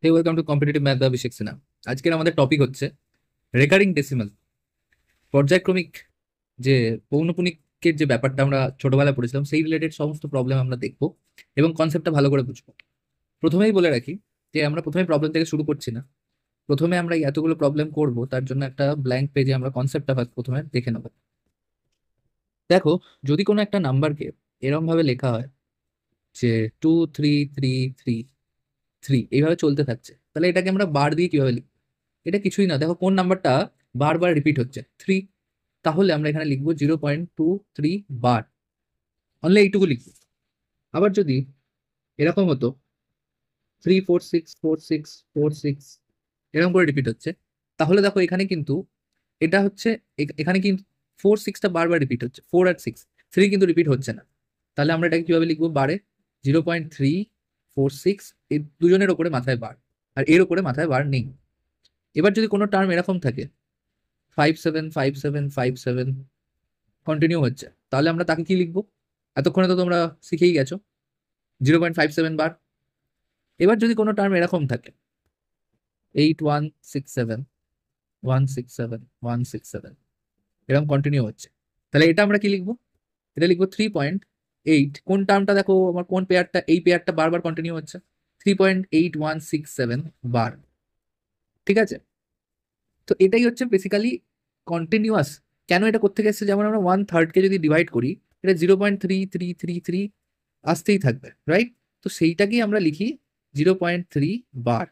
Hey welcome to competitive math by Abhishek Sinha. আজকের আমাদের topic হচ্ছে রেকারিং ডেসিমাল, পর্যায়ক্রমিক যে পৌনপুনিকের যে ব্যাপারটা আমরা ছোটবেলায় পড়েছিলাম সেই রিলেটেড সমস্ত প্রবলেম আমরা দেখবো এবং কনসেপ্টটা ভালো করে বুঝবো। প্রথমেই বলে রাখি যে আমরা প্রথমে প্রবলেম থেকে শুরু করছি না। প্রথমে আমরা এই এতগুলো প্রবলেম করব, তার জন্য একটা ব্ল্যাঙ্ক পেজে আমরা কনসেপ্টটা প্রথমে দেখে নেব। দেখো, যদি কোনো একটা নাম্বারকে এরকম ভাবে লেখা হয় যে 2 3 3 3 এইভাবে চলতে থাকছে, তাহলে এটাকে আমরা বার দিয়ে কিভাবে লিখবো? এটা কিছুই না, দেখো কোন নাম্বারটা বারবার রিপিট হচ্ছে, 3। তাহলে আমরা এখানে লিখবো 0.23 বার, অনলি এইটুকু লিখবো। আবার যদি এরকম হতো 3 4 6 4 6 4 6 এরকম করে রিপিট হচ্ছে, তাহলে দেখো এখানে কিন্তু এটা হচ্ছে এখানে কিন্তু 4 6টা বারবার রিপিট হচ্ছে, 4 আর 6, 3 কিন্তু রিপিট হচ্ছে না। তাহলে আমরা এটাকে কিভাবে লিখবো? বারে 0.346, এই দুজনের ওপরে মাথায় বার, আর এর ওপরে মাথায় বার নেই। এবার যদি কোনো টার্ম এরকম থাকে 5 7 5 7 5 7 কন্টিনিউ হচ্ছে, তাহলে আমরা তাকে কি লিখবো? এতক্ষণে তো তোমরা শিখেই গেছো, 0.57 বার। এবার যদি কোনো টার্ম এরকম থাকে 8 1 6 7 1 6 7 1 6 7 এরকম কন্টিনিউ হচ্ছে, তাহলে এটা আমরা কি লিখবো? এটা লিখবো 3.8। কোন টার্মটা দেখো আমার, কোন পেয়ারটা, এই পেয়ারটা বারবার কন্টিনিউ হচ্ছে, 3.8167 বার। ঠিক আছে, তো এটাই হচ্ছে বেসিক্যালি কন্টিনিউয়াস। কেন এটা কোত্থেকে এসেছে? যেমন আমরা 1/3 কে যদি ডিভাইড করি, এটা 0.3333 আসতেই থাকবে, রাইট? তো সেইটাকেই আমরা লিখি 0.3 বার।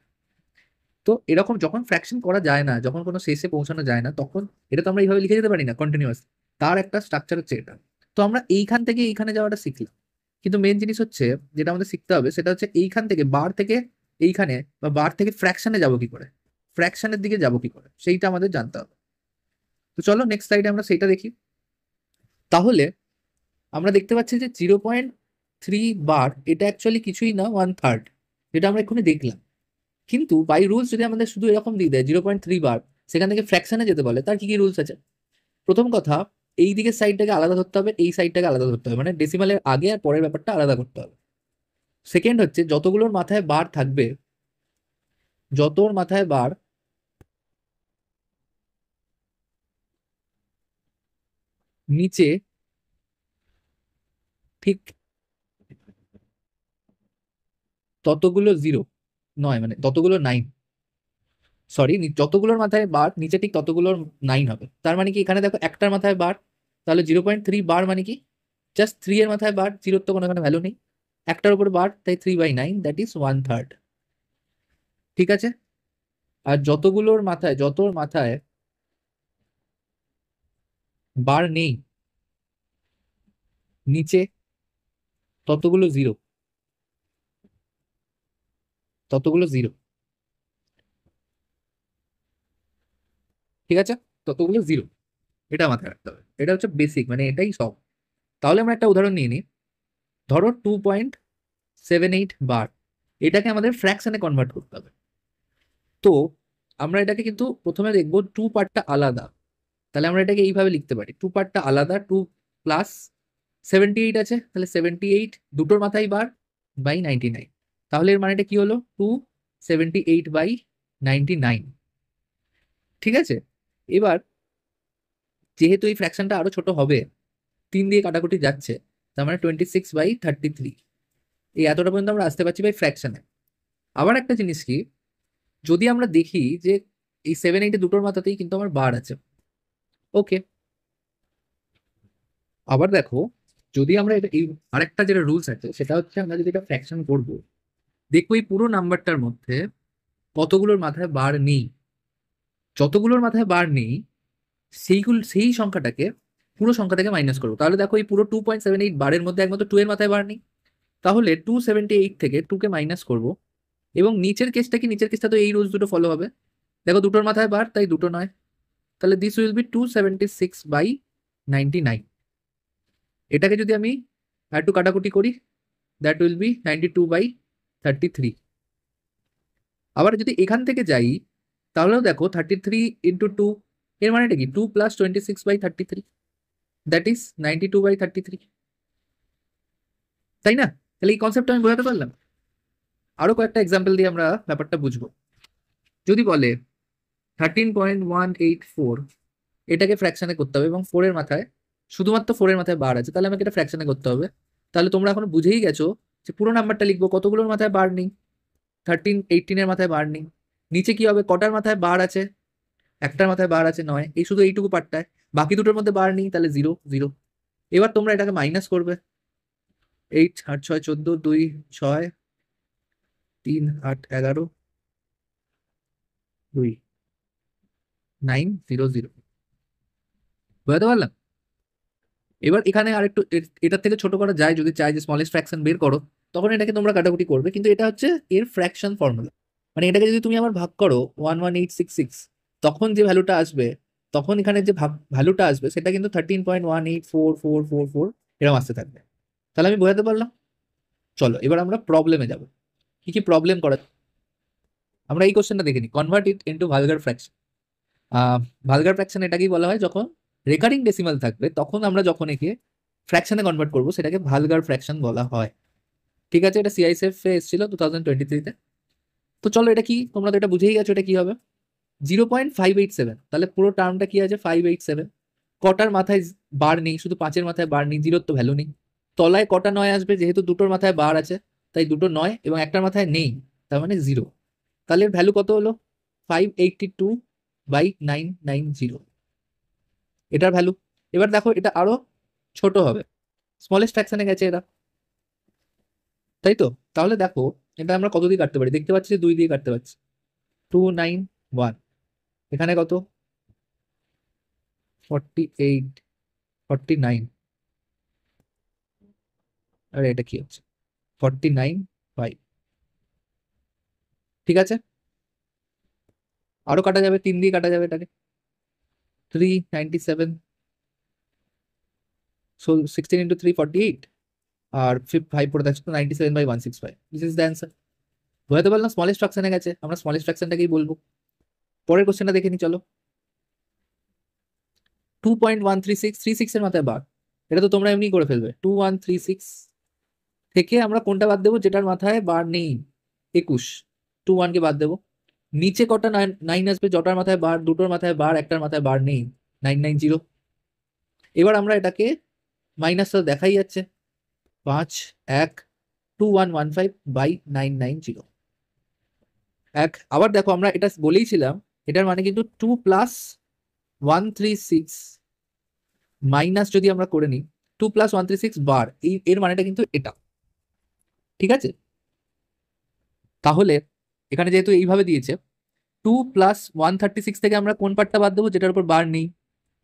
তো এরকম যখন ফ্র্যাকশন করা যায় না, যখন কোনো শেষে পৌঁছানো যায় না, তখন এটা তো আমরা এইভাবে লিখে যেতে পারি না কন্টিনিউয়াস। তার একটা স্ট্রাকচার হচ্ছে এটা। তো আমরা এইখান থেকে এইখানে যাওয়াটা শিখলাম, কিন্তু মেন জিনিস হচ্ছে যেটা আমাদের শিখতে হবে সেটা হচ্ছে এইখান থেকে বার থেকে এইখানে, বা বার থেকে ফ্র্যাকশনে যাবো কি করে, ফ্র্যাকশনের দিকে যাবো কি করে, সেইটা আমাদের জানতে হবে। তো চলো নেক্সট স্লাইডে আমরা সেটা দেখি। তাহলে আমরা দেখতে পাচ্ছি যে 0.3 বার এটা অ্যাকচুয়ালি কিছুই না, 1/3, যেটা আমরা এক্ষুনি দেখলাম। কিন্তু বাই রুলস যদি আমাদের শুধু এরকম দিয়ে দেয় 0.3 বার, সেখান থেকে ফ্র্যাকশনে যেতে বলে, তার কি কি রুলস আছে? প্রথম কথা, এই দিকের সাইডটাকে আলাদা ধরতে হবে, এই সাইডটাকে আলাদা ধরতে হবে, মানে ডেসিমালের আগে আর পরের ব্যাপারটা আলাদা করতে হবে। সেকেন্ড হচ্ছে, যতগুলোর মাথায় বার থাকবে, যতর মাথায় বার নিচে ঠিক ততগুলো জিরো নয়, মানে ততগুলো 9, সরি, যতগুলোর মাথায় বার নিচে ঠিক ততগুলোর 9 হবে। তার মানে কি, এখানে দেখো একটার মাথায় বার, তাহলে 0.3 বার মানে কি, জাস্ট 3 এর মাথায় বার, জিরোর তো কোনো এখানে ভ্যালু নেই, একটার উপর বার, তাই 3/9, দ্যাট ইজ 1/3। ঠিক আছে, আর যতগুলোর মাথায়, যতর মাথায় বার নেই নিচে ততগুলো জিরো, ততগুলো জিরো। ঠিক আছে, ততগুলো জিরো, এটা মাথায় রাখতে হবে। এটা হচ্ছে বেসিক, মানে এটাই সব। তাহলে আমরা একটা উদাহরণ নিয়ে নিই। ধরো 2.78 বার, এটাকে আমাদের ফ্র্যাকশনে কনভার্ট করতে হবে। তো আমরা এটাকে কিন্তু প্রথমে দেখবো টু পার্টটা আলাদা। তাহলে আমরা এটাকে এইভাবে লিখতে পারি, টু পার্টটা আলাদা, 2 + 78 আছে, তাহলে 78 দুটোর মাথায় বার বাই 99। তাহলে এর মানেটা কি হলো? 278/99। ঠিক আছে, এবার যেহেতু এই ফ্র্যাকশনটা আরো ছোট হবে, 3 দিয়ে কাটাকুটি যাচ্ছে, তার মানে 26/33, এই এতটা পর্যন্ত আমরা আসতে পারছি বাই ফ্র্যাকশনে। আবার একটা জিনিস কি, যদি আমরা দেখি যে এই 7 8 দুটোর মাথাতেই কিন্তু আমার বার আছে, ওকে। আবার দেখো, যদি আমরা এটা এই আরেকটা যেটা রুলস আছে সেটা হচ্ছে, আমরা যদি এটা ফ্র্যাকশন করব, দেখবো এই পুরো নাম্বারটার মধ্যে কতগুলোর মাথায় বার নেই। যতগুলোর মাথায় বার নেই সেইগুলো, সেই সংখ্যাটাকে পুরো সংখ্যা থেকে মাইনাস করবো। তাহলে দেখো, এই পুরো 2.78 বারের মধ্যে একমাত্র 2 এর মাথায় বার নেই, তাহলে 278 থেকে 2 কে মাইনাস করবো। এবং নিচের কেসটা কি, নিচের কেসটা তো এই রুলস দুটো ফলো হবে। দেখো, দুটোর মাথায় বার, তাই দুটো নয়, তাহলে দিস উইল বি 276/99। এটাকে যদি আমি একটু কাটাকুটি করি, দ্যাট উইল বি 92/33। আবার যদি এখান থেকে যাই, তাহলেও দেখো 33 × 2, এর মানেটা কি, 2 + 26/33, দ্যাট ইজ 92/33, তাই না? তাহলে এই কনসেপ্টটা আমি বোঝাতে পারলাম। আরো কয়েকটা এক্সাম্পল দিয়ে আমরা ব্যাপারটা বুঝবো। যদি বলে 13.184 এটাকে ফ্র্যাকশনে করতে হবে এবং 4 এর মাথায়, শুধুমাত্র 4 এর মাথায় বার আছে, তাহলে আমাকে এটা ফ্র্যাকশনে করতে হবে। তাহলে তোমরা এখন বুঝেই গেছো যে পুরো নাম্বারটা লিখবো, কতগুলোর মাথায় বার নেই, 18 এর মাথায় বার নেই। নিচে কি হবে, কটার মাথায় বার আছে, একটার মাথায় বার আছে 9, এই শুধু এইটুকু পার্টটায়, বাকি দুটোর মধ্যে বার নেই, তাহলে 0 0। এবার তোমরা এটাকে মাইনাস করবে, 8 8 6 14, 2 6, 3 8 11, 2 9 0 0। বুঝতে পারলাম? এবার এখানে আরেকটু এটার থেকে ছোট করা যায়, যদি চাই যে স্মলেস্ট ফ্র্যাকশন বের করো, তখন এটাকে তোমরা কাটাকুটি করবে, কিন্তু এটা হচ্ছে এর ফ্র্যাকশন ফর্মুলা। মানে এটাকে যদি তুমি আবার ভাগ করো 11866, তখন যে ভ্যালুটা আসবে, তখন এখানে যে ভ্যালুটা আসবে সেটা কিন্তু 13.1844444 এরকম আসতে থাকবে। তাহলে আমি বোঝাতে পারলাম? চলো এবার আমরা প্রবলেমে যাব। কি কি প্রবলেম করা, আমরা এই কোশ্চেনটা দেখে নিই, convert it into vulgar fraction. Vulgar fraction এটাকেই বলা হয়, যখন রেকারিং ডেসিমাল থাকবে তখন আমরা যখন একে ফ্র্যাকশনে কনভার্ট করবো সেটাকে ভালগার ফ্র্যাকশন বলা হয়। ঠিক আছে, এটা সিআইএসএফ এ এসেছিল 2023-তে। তো চলো এটা কি, তোমরা তো এটা বুঝেই গেছো এটা কি হবে, 0.587। তাহলে পুরো টার্মটা কি আছে, 587। কটার মাথায় বার নেই, শুধু 5-এর মাথায় বার নেই, 0-র তো ভ্যালু নেই। তলায় কটা 9 আসবে, যেহেতু দুটোর মাথায় বার আছে তাই দুটো 9 এবং একটার মাথায় নেই, তার মানে 0। তাহলে এর ভ্যালু কত হলো, 582/990, এটার ভ্যালু। এবার দেখো এটা আরো ছোট হবে, স্মলেস্ট ফ্র্যাকশনে গেছে এরা, তাই তো? তাহলে দেখো এটা আমরা কত দিয়ে কাটতে পারি, দেখতে পাচ্ছি যে 2 দিয়ে কাটতে পারছি, 291। এখানে কত, 48 49, আরে এটা কি হচ্ছে, 49/5। ঠিক আছে, আরো কাটা যাবে, 3 দিয়ে কাটা যাবে এটাকে, 397, 16 × 3 48, আর 5 পড়ে থাকছে তো 97/165। This is the answer. বোঝাতে পারলাম? স্মলেস্ট ফ্র্যাকশনে গেছে, আমরা স্মলেস্ট ফ্র্যাকশনটাকেই বলবো। পরের কোশ্চেনটা দেখে নি চলো। 2.136 এর মাথায় বার, এটা তো তোমরা এমনি করে ফেলবে। 2136 থেকে আমরা কোনটা বাদ দেবো, যেটার মাথায় বার নেই, 21, 21 কে বাদ দেবো। নিচে কটা 9 আসবে, জটার মাথায় বার, দুটোর মাথায় বার, একটার মাথায় বার নেই, 990। এবার আমরা এটাকে মাইনাস তো দেখাই যাচ্ছে, 5 1 2115/990 এক। আবার দেখো আমরা এটা বলেইছিলাম, এটার মানে কিন্তু 2+136 মাইনাস যদি আমরা করে নিই 2+136 বার, এই এর মানেটা কিন্তু এটা। ঠিক আছে, তাহলে এখানে যেহেতু এইভাবে দিয়েছে, 2+136 থেকে আমরা কোন পার্টটা বাদ দেবো, যেটার উপর বার নেই,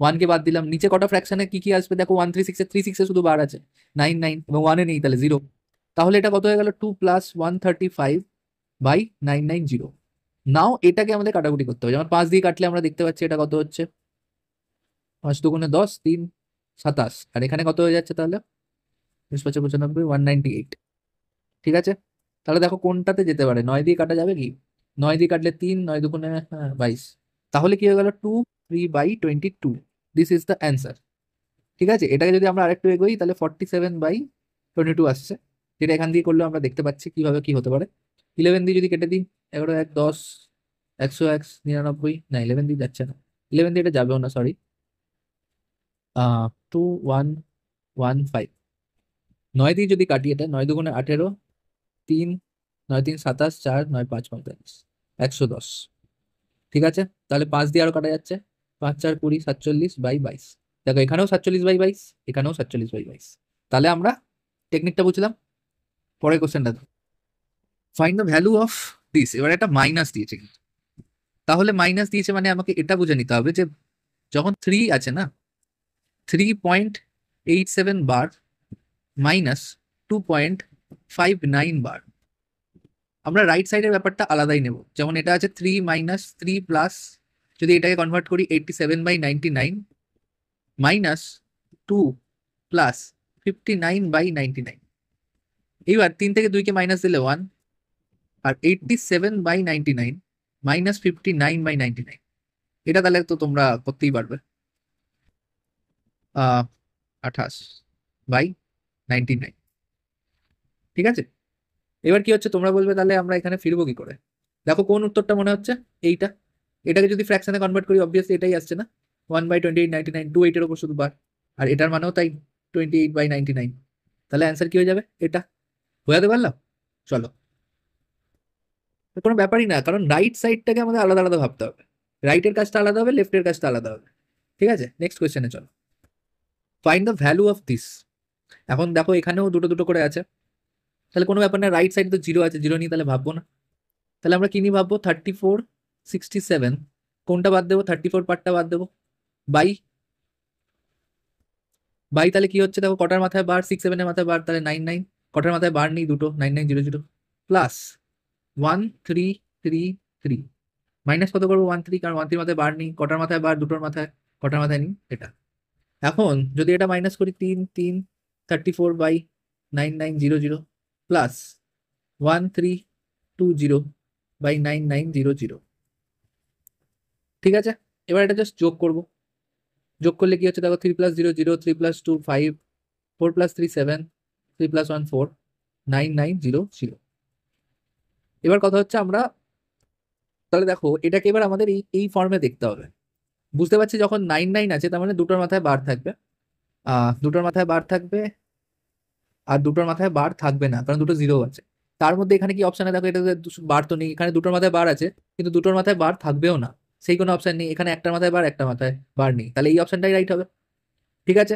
1 কে বাদ দিলাম। নিচে কটা ফ্র্যাকশনে কি কি আসবে দেখো, 136 এ 36 এ শুধু বার আছে, 99, এবং 1 এ নেই, তাহলে 0। তাহলে এটা কত হয়ে গেল, 2+135/990। নাও এটাকে আমাদের কাটাকুটি করতে হবে, যেমন 5 দিয়ে কাটলে আমরা দেখতে পাচ্ছি এটা কত হচ্ছে, 5 দুগুণে 10, 3 27, আর এখানে কত হয়ে যাচ্ছে তাহলে, 95 198। ঠিক আছে, তাহলে দেখো কোনটাতে যেতে পারে, 9 দিয়ে কাটা যাবে কি, 9 দিয়ে কাটলে 3, 9 দুগুণে 22, তাহলে কি হয়ে গেল 2 3/22। This is the answer. ঠিক আছে, এটাকে যদি আমরা আরেকটু এগোই তাহলে 47/22 আসছে, যেটা এখান দিয়ে করলেও আমরা দেখতে পাচ্ছি কিভাবে কি হতে পারে। 11 দিয়ে যদি কেটে দিই, 11 1 10, 101 99, না 11 দিয়ে যাচ্ছে না, 11 দিয়ে এটা যাবেও না, সরি। 2115, 9 দিয়ে যদি কাটি, এটা 9 দুগুণে 18, 3 9 3 27, 4 9 5 45, 110। ঠিক আছে, তাহলে 5 দিয়ে আরো কাটা যাচ্ছে, 5 4 20, 47/22। দেখো এখানেও 47/22, এখানেও 47/22। তাহলে আমরা টেকনিকটা বুঝলাম। পরের কোশ্চেনটা, find the value of this. এবার একটা মাইনাস দিয়েছে কিন্তু, তাহলে মাইনাস দিয়েছে মানে আমাকে এটা বুঝে নিতে হবে যে যখন 3 আছে না, 3.87 বার মাইনাস 2.59 বার, আমরা রাইট সাইডের ব্যাপারটা আলাদাই নেব। যেমন এটা আছে 3 - 3 প্লাস, যদি এটাকে কনভার্ট করি 87/99 মাইনাস 2 প্লাস 59/99। এইবার 3 থেকে 2 কে মাইনাস দিলে 1, আর 87/99 মাইনাস 59/99, এটা তাহলে তো তোমরা করতেই পারবে, 28/99। ঠিক আছে, এবার কি হচ্ছে তোমরা বলবে তাহলে আমরা এখানে ফিরবো কি করে? দেখো কোন উত্তরটা মনে হচ্ছে? এইটা। এটাকে যদি ফ্র্যাকশনে কনভার্ট করি অবভিয়াসলি এটাই আসছে না, 1/2899, 2/8 এর উপর শুধু বার। আর এটার মানেও তাই, 28/99। তাহলে অ্যান্সার কি হয়ে যাবে? এটা। বোঝাতে পারলাম? চলো, কোনো ব্যাপারই না, কারণ রাইট সাইডটাকে আমাদের আলাদা আলাদা ভাবতে হবে। রাইটের কাজটা আলাদা হবে, লেফটের কাজটা আলাদা হবে। ঠিক আছে, নেক্সট কোয়েশ্চেনে চলো। Find the value of this. এখন দেখো এখানেও দুটো দুটো করে আছে, তাহলে কোনো ব্যাপার না, রাইট সাইড তো জিরো আছে, জিরো নিয়ে তাহলে ভাববো না। তাহলে আমরা কি নিয়ে ভাববো? 34, 67, কোনটা বাদ দেবো? 34 পার্টটা বাদ দেবো। বাই বাই তাহলে কি হচ্ছে দেখো, কটার মাথায় বার? 6, 7 এর মাথায় বার, তাহলে 99। কটার মাথায় বার নেই? দুটো, 9900 প্লাস 1333। মাইনাস কত করবো? 13, কারণ 13 মাথায় বার নেই। কটার মাথায় বার? দুটোর মাথায়। কটার মাথায় নেই? এটা। এখন যদি এটা মাইনাস করি, 34/9900 প্লাস 1320/9900। ঠিক আছে, এবার এটা জাস্ট যোগ করব। যোগ করলে কি হচ্ছে দেখো, 3+0 0, 3+2 5, 4+3 7, 3+1 4, 9900। এবার কথা হচ্ছে আমরা, তাহলে দেখো এটাকে এবার আমাদের এই এই ফর্মে দেখতে হবে। বুঝতে পারছি যখন 99 আছে তার মানে দুটোর মাথায় বার থাকবে, দুটোর মাথায় বার থাকবে, আর দুটোর মাথায় বার থাকবে না কারণ দুটো জিরো আছে। তার মধ্যে এখানে কি অপশনে দেখো, এটা বার তো নেই, এখানে দুটোর মাথায় বার আছে কিন্তু দুটোর মাথায় বার থাকবেও না, সেই কোনো অপশন নেই। এখানে একটার মাথায় বার, একটা মাথায় বার নেই, তাহলে এই অপশনটাই রাইট হবে। ঠিক আছে,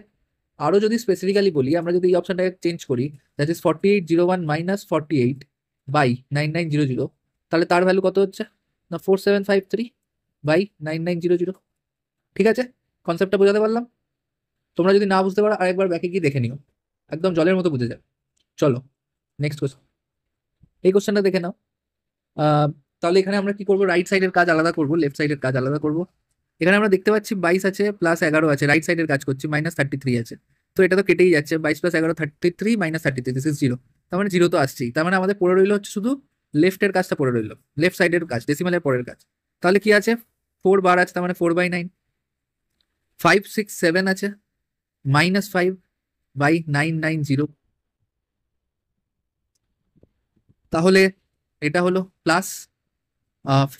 আরো যদি স্পেসিফিক্যালি বলি, আমরা যদি এই অপশনটাকে চেঞ্জ করি, দ্যাট ইজ 4801 মাইনাস 48/9900, তাহলে তার ভ্যালু কত হচ্ছে না, 4753/9900। ঠিক আছে, কনসেপ্টটা বোঝাতে পারলাম? তোমরা যদি না বুঝতে পারো আরেকবার ব্যাকে গিয়ে দেখে নিও, একদম জলের মতো বুঝে যাবে। চলো নেক্সট কোয়েশ্চন, এই কোশ্চেনটা দেখে নাও। আহ, তাহলে এখানে আমরা কি করবো? রাইট সাইডের কাজ আলাদা করবো, লেফট সাইডের কাজ আলাদা করবো। এখানে আমরা দেখতে পাচ্ছি 22 আছে প্লাস 11 আছে, রাইট সাইডের কাজ করছি, -33 আছে। তো এটা তো কেটেই যাচ্ছে, 22 + 11 33, -33 দিস ইজ 0। তার মানে 0 তো আসছেই, তার মানে আমাদের পড়ে রইলো হচ্ছে শুধু লেফটের কাজটা পড়ে রইলো, লেফট সাইডের কাজ, ডেসিমালের পরের কাজ। তাহলে কি আছে? 4 বার আছে, তার মানে 4/9। 5 6 7 আছে, -5/990। তাহলে এটা হলো প্লাস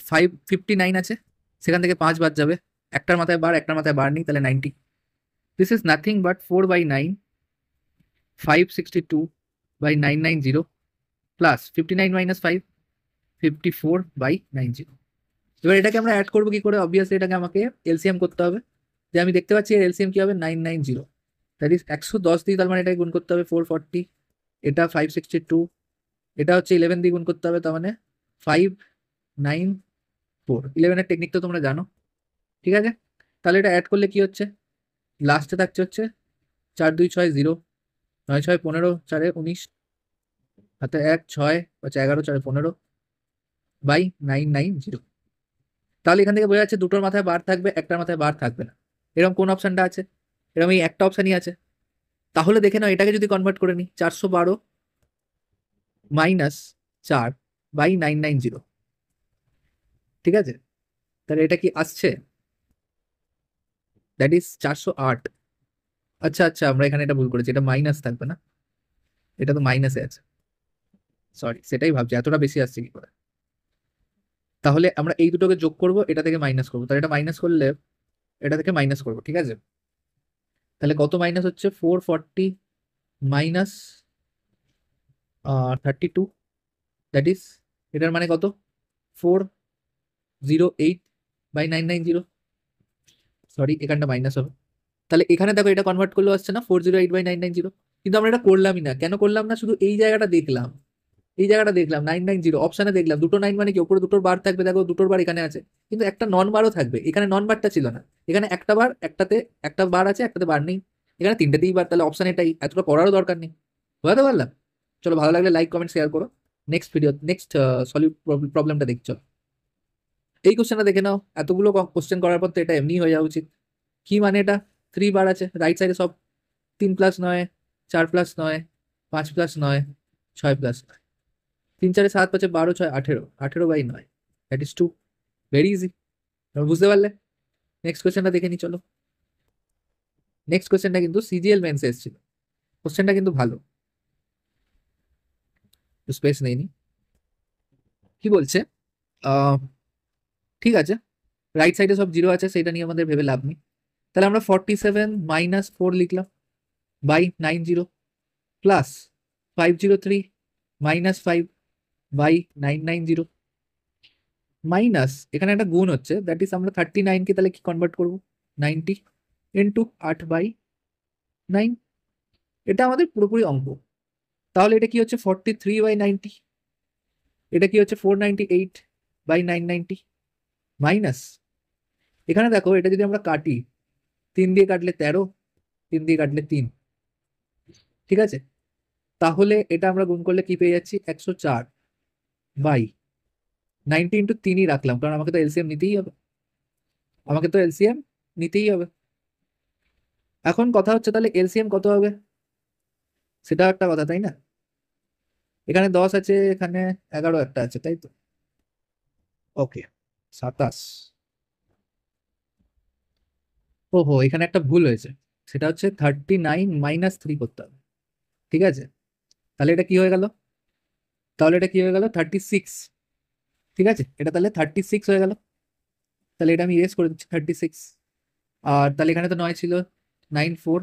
559 আছে, সেখান থেকে 5 বাদ যাবে, একটার মাথায় বার, একটার মাথায় বার নেই, তাহলে 90। This is nothing but 4/9, 562/990 plus 59 minus 5, 54/90। এবার এটাকে আমরা অ্যাড করবো কি করে? অবভিয়াসলি এটাকে আমাকে এলসিএম করতে হবে। যে আমি দেখতে পাচ্ছি এর এলসিএম কি হবে? 990, দ্যাট ইজ 110 দিয়ে, তার মানে এটাকে গুণ করতে হবে 440, এটা 562, এটা হচ্ছে 11 দিয়ে গুণ করতে হবে, তার মানে 594। 11-এর টেকনিক তো তোমরা জানো। ঠিক আছে, তাহলে এটা অ্যাড করলে কি হচ্ছে? লাস্টে থাকছে হচ্ছে 4 2 6 0, 9 6 15, 4 19, হাতে 1 6, 5 11, 4 15/990। তাহলে এখান থেকে বোঝা যাচ্ছে দুটোর মাথায় বার থাকবে, একটার মাথায় বার থাকবে না। এরকম কোন অপশনটা আছে? এরকম এই একটা অপশনই আছে। তাহলে দেখে নাও এটাকে যদি কনভার্ট করে নিই, 412 -4/990। ঠিক আছে, তাহলে এটা কি আসছে? That is 408। আচ্ছা আচ্ছা, আমরা এখানে এটা ভুল করেছি, এটা মাইনাস থাকবে না, এটা তো মাইনাসে আছে, সরি, সেটাই ভাবছি এতটা বেশি আসছে কি করে। তাহলে আমরা এই দুটোকে যোগ করব, এটা থেকে মাইনাস করবো, তাহলে এটা মাইনাস করলে এটা থেকে মাইনাস করবো। ঠিক আছে, তাহলে কত মাইনাস হচ্ছে? 440 মাইনাস 32, দ্যাট ইজ, এটার মানে কত? 408/990। সরি, এখানটা মাইনাস হবে। তাহলে এখানে দেখো এটা কনভার্ট করলে আসছে না 408/990, কিন্তু আমরা এটা করলামই না। কেন করলাম না? শুধু এই জায়গাটা দেখলাম, এই জায়গাটা দেখলাম 990 অপশানে দেখলাম, দুটো 9 মানে কি উপরে দুটোর বার থাকবে, দেখো দুটোর বার এখানে আছে, কিন্তু একটা নন বারও থাকবে, এখানে নন বারটা ছিল না। এখানে একটা বার, একটাতে একটা বার আছে, একটাতে বার নেই, এখানে তিনটেতেই বার, তাহলে অপশান এটাই, এতটা পড়ারও দরকার নেই। বুঝতে পারলাম? চলো, ভালো লাগলে লাইক কমেন্ট শেয়ার করো। নেক্সট ভিডিও, নেক্সট সলিউট প্রবলেমটা দেখছো। এই কোশ্চেনটা দেখে নাও, এতগুলো কোশ্চেন করার পর তো এটা এমনি হয়ে যাওয়া উচিত। কি মানে? এটা 3 বার আছে, রাইট সাইডে সব 3+9, 4+9, 5+9, 6+9, 3 4 7 5 12 6 18, 18/9, দ্যাট ইজ 2। ভেরি ইজি, বুঝতে পারলে? নেক্সট কোয়েশ্চেনটা দেখে নি, চলো। নেক্সট কোয়েশ্চেনটা কিন্তু সিজিএল মেন্সে এসেছিল, কোশ্চেনটা কিন্তু ভালো। স্পেস নেইনি। কি বলছে? ঠিক আছে, রাইট সাইডে সব জিরো আছে, সেটা নিয়ে আমাদের ভেবে লাভ নেই। তাহলে আমরা 47 - 4 লিখলাম বাই 90 প্লাস 503 -5/990 মাইনাস এখানে একটা গুণ হচ্ছে, দ্যাট ইজ আমরা 39 কে তাহলে কি কনভার্ট করবো 90 ইন্টু 8/9। এটা আমাদের পুরোপুরি অঙ্ক। তাহলে এটা কি হচ্ছে 43/90, এটা কি হচ্ছে 498/990 মাইনাস এখানে দেখো এটা যদি আমরা কাটি 3 দিয়ে কাটলে 13, 3 দিয়ে কাটলে 3, ঠিক আছে। তাহলে এটা আমরা গুণ করলে কি পেয়ে যাচ্ছি 104/90 ইন্টু 3ই রাখলাম, কারণ আমাকে তো এলসিএম নিতেই হবে, আমাকে তো এলসিএম নিতেই হবে। এখন কথা হচ্ছে তাহলে এলসিএম কত হবে, সেটা একটা কথা তাই না। এখানে 10 আছে, এখানে 11 একটা আছে, তাই তো। ওকে, 27। ওহো, এখানে একটা ভুল হয়েছে, সেটা হচ্ছে 39 - 3 করতে হবে, ঠিক আছে। তাহলে এটা কি হয়ে গেল, তাহলে এটা কি হয়ে গেল 36, ঠিক আছে, এটা তাহলে 36 হয়ে গেল। তাহলে এটা আমি ইরেজ করে দিচ্ছি 36। আর তাহলে এখানে তো 9 ছিল, 94,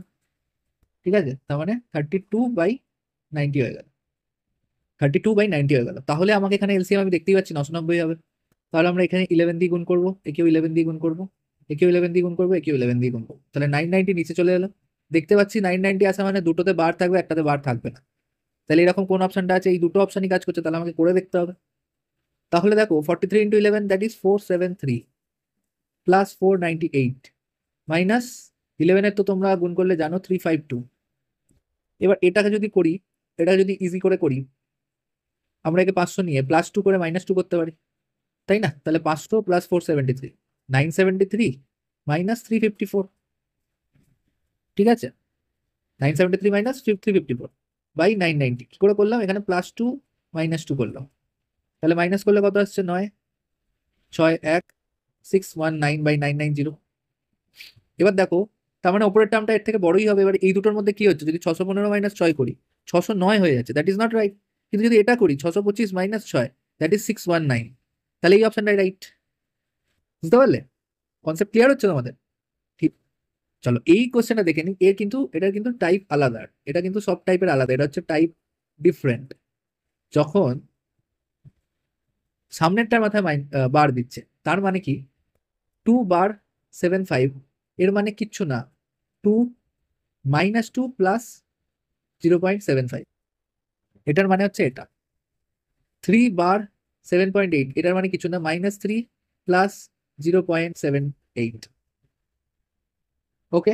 ঠিক আছে, তার মানে 32/90 হয়ে গেল, 32/90 হয়ে গেল। তাহলে আমাকে এখানে এলসিএম আমি দেখতেই পাচ্ছি 990 হবে। তাহলে আমরা এখানে 11 দিয়ে গুণ করবো, একেও 11 দিয়ে গুণ করবো, একেও 11 দিয়ে গুণ করবো, একেও 11 দিয়ে গুণ করবো, তাহলে 990 নিচে চলে এলো। দেখতে পাচ্ছি 990 আছে মানে দুটোতে বার থাকবে, একটাতে বার থাকবে না। তাহলে এরকম কোন অপশনটা আছে, এই দুটো অপশনই কাজ করছে, তাহলে আমাকে করে দেখতে হবে। তাহলে দেখো 43 × 11 দ্যাট ইজ 473 প্লাস 498 মাইনাস 11 তো তোমরা গুণ করলে জানো 352। এবার এটাকে যদি করি, এটাকে যদি ইজি করে করি, আমরা একে 500 নিয়ে +2 করে -2 করতে পারি, তাই না। তাহলে 500 প্লাস 473, 973 -354, ঠিক আছে। 973 -354/990 কি করে করলাম, এখানে +2 -2 করলাম, তাহলে মাইনাস করলে কত আসছে 9 6 1 619/990। এবার দেখো, তার মানে উপরের টার্মটা এর থেকে বড়ই হবে। এবার এই দুটোর মধ্যে কি হচ্ছে, যদি 615 - 6 করি 609 হয়ে যাচ্ছে, দ্যাট ইজ নট রাইট। কিন্তু যদি এটা করি 625 - 6, দ্যাট ইজ 619, তাহলে এই অপশনটাই রাইট। বুঝতে পারলে, কনসেপ্ট ক্লিয়ার হচ্ছে তোমাদের? ঠিক, চলো এই কোশ্চেনটা দেখে নিই। এর কিন্তু এটার কিন্তু টাইপ আলাদা, এটা কিন্তু সব টাইপের আলাদা, এটা হচ্ছে টাইপ ডিফারেন্ট। যখন সামনেরটার মাথায় বার দিচ্ছে, তার মানে কি 2/75, এর মানে কিচ্ছু না, 2 -2 প্লাস 0.75, এটার মানে হচ্ছে এটা। 3/7.8, এটার মানে কিছু না, -3 প্লাস 0.78। ওকে,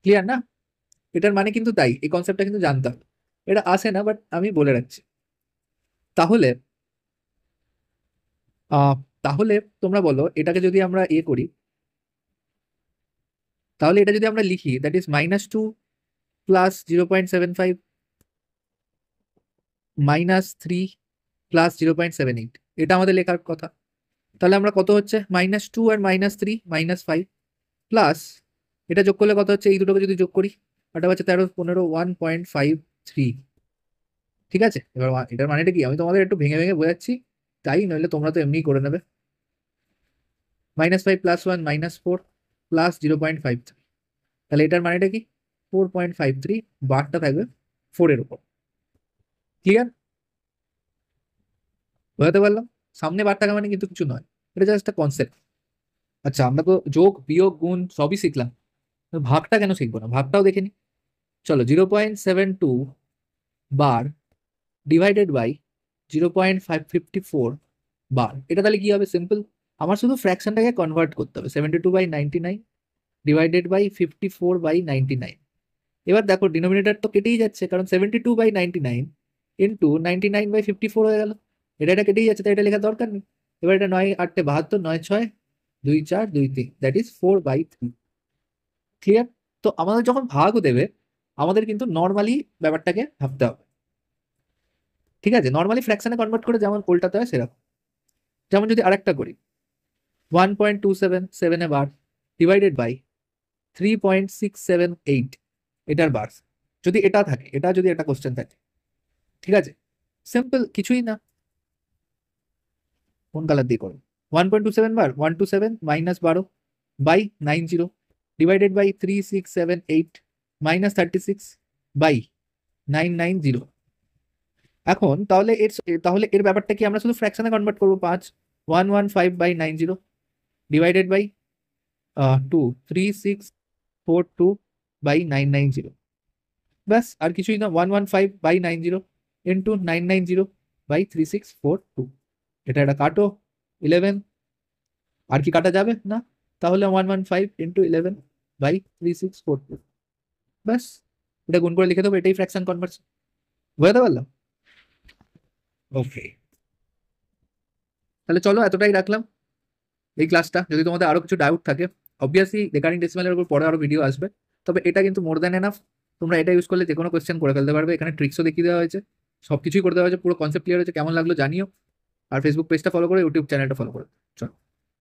ক্লিয়ার না? এটার মানে কিন্তু তাই, এই কনসেপ্টটা কিন্তু জানতাম, এটা আসে না বাট আমি বলে রাখছি। তাহলে আহ তাহলে তোমরা বলো এটাকে যদি আমরা করি, তাহলে এটা যদি আমরা লিখি দ্যাট ইজ -2 প্লাস 0.75 -3 প্লাস 0.78, এটা আমাদের লেখার কথা। তাহলে আমরা কত হচ্ছে -2 আর -3 -5 প্লাস এটা যোগ করলে কত হচ্ছে, এই দুটোকে যদি যোগ করি এটা হচ্ছে 13 15 1.53, ঠিক আছে। এবার এটার মানেটা কি আমি তোমাদের একটু ভেঙে ভেঙে বোঝাচ্ছি, তাই নইলে তোমরা তো এমনি করে নেবে। -5 + 1 -4 প্লাস 0.53, তাহলে এটার মানেটা কি 4.53, বারটা থাকবে 4 এর উপর। ক্লিয়ার, বোঝাতে পারলাম? সামনে বার থাকা মানে কিন্তু কিছু নয়, এটা জাস্ট একটা কনসেপ্ট। আচ্ছা, আমরা তো যোগ বিয়োগ গুণ সবই শিখলাম, ভাগটা কেন শিখবো না, ভাগটাও দেখে নি। চলো 0.72 বার ডিভাইডেড বাই 0.554 বার, এটা তাহলে কি হবে, সিম্পল। আমার শুধু ফ্র্যাকশনটাকে কনভার্ট করতে হবে, 72/99 ডিভাইডেড বাই 54/99। এবার দেখো ডিনোমিনেটর তো কেটেই যাচ্ছে, কারণ 72/99 ইন্টু 99/54 হয়ে গেল, এটা কেটেই যাচ্ছে, তাই এটা লেখার দরকার নেই। এবার এটা 9 8 72, 9 6 2 4 2 3, দ্যাট ইজ 4/3। ক্লিয়ার? তো আমাদের যখন ভাগ দেবে, আমাদের কিন্তু নর্মালি ব্যাপারটাকে ভাবতে হবে, ঠিক আছে। নর্মালি ফ্র্যাকশনে কনভার্ট করে যেমন উল্টাতে হয় সেরকম। যেমন যদি আরেকটা করি 1.277 এ বার ডিভাইডেড বাই 3.678, এটার বার যদি এটা থাকে, এটা যদি একটা কোশ্চেন থাকে, ঠিক আছে, সিম্পল, কিছুই না। কোন কালার দিয়ে করো? 1.27 বার 127 minus 12 by 90 divided by 3678 minus 36 by 990। এখন তাহলে এর ব্যাপারটা কি আমরা শুধু ফ্র্যাকশনে কনভার্ট করবো? 5115/90 ডিভাইডেড বাই 3642/990। ব্যাস, আর কিছুই না। 115/90 ইন্টু 990/3642। এটা কাটো 11, আর কি কাটা যাবে না? তাহলে 115 ইন্টু 11/3642। ব্যাস, এটা গুণ করে লিখে দেবো, এটাই ফ্র্যাকশন কনভার্সন। বুঝতে পারলাম? ওকে, তাহলে চলো এতটাই রাখলাম এই ক্লাসটা। যদি তোমাদের আরো কিছু ডাউট থাকে, অবভিয়াসলি রেকারিং ডেসিমালের উপর পরে আরো ভিডিও আসবে, তবে এটা কিন্তু মোর দ্যান এনাফ। তোমরা এটা ইউজ করলে যে কোনো কোয়েশ্চেন করে ফেলতে পারবে। এখানে ট্রিক্সও দেখিয়ে দেওয়া হয়েছে, সবকিছুই করে দেওয়া হয়েছে, পুরো কনসেপ্ট ক্লিয়ার হয়েছে। কেমন লাগলো জানিও, আর ফেসবুক পেজটা ফলো করে ইউটিউব চ্যানেলটা ফলো করে। চলো।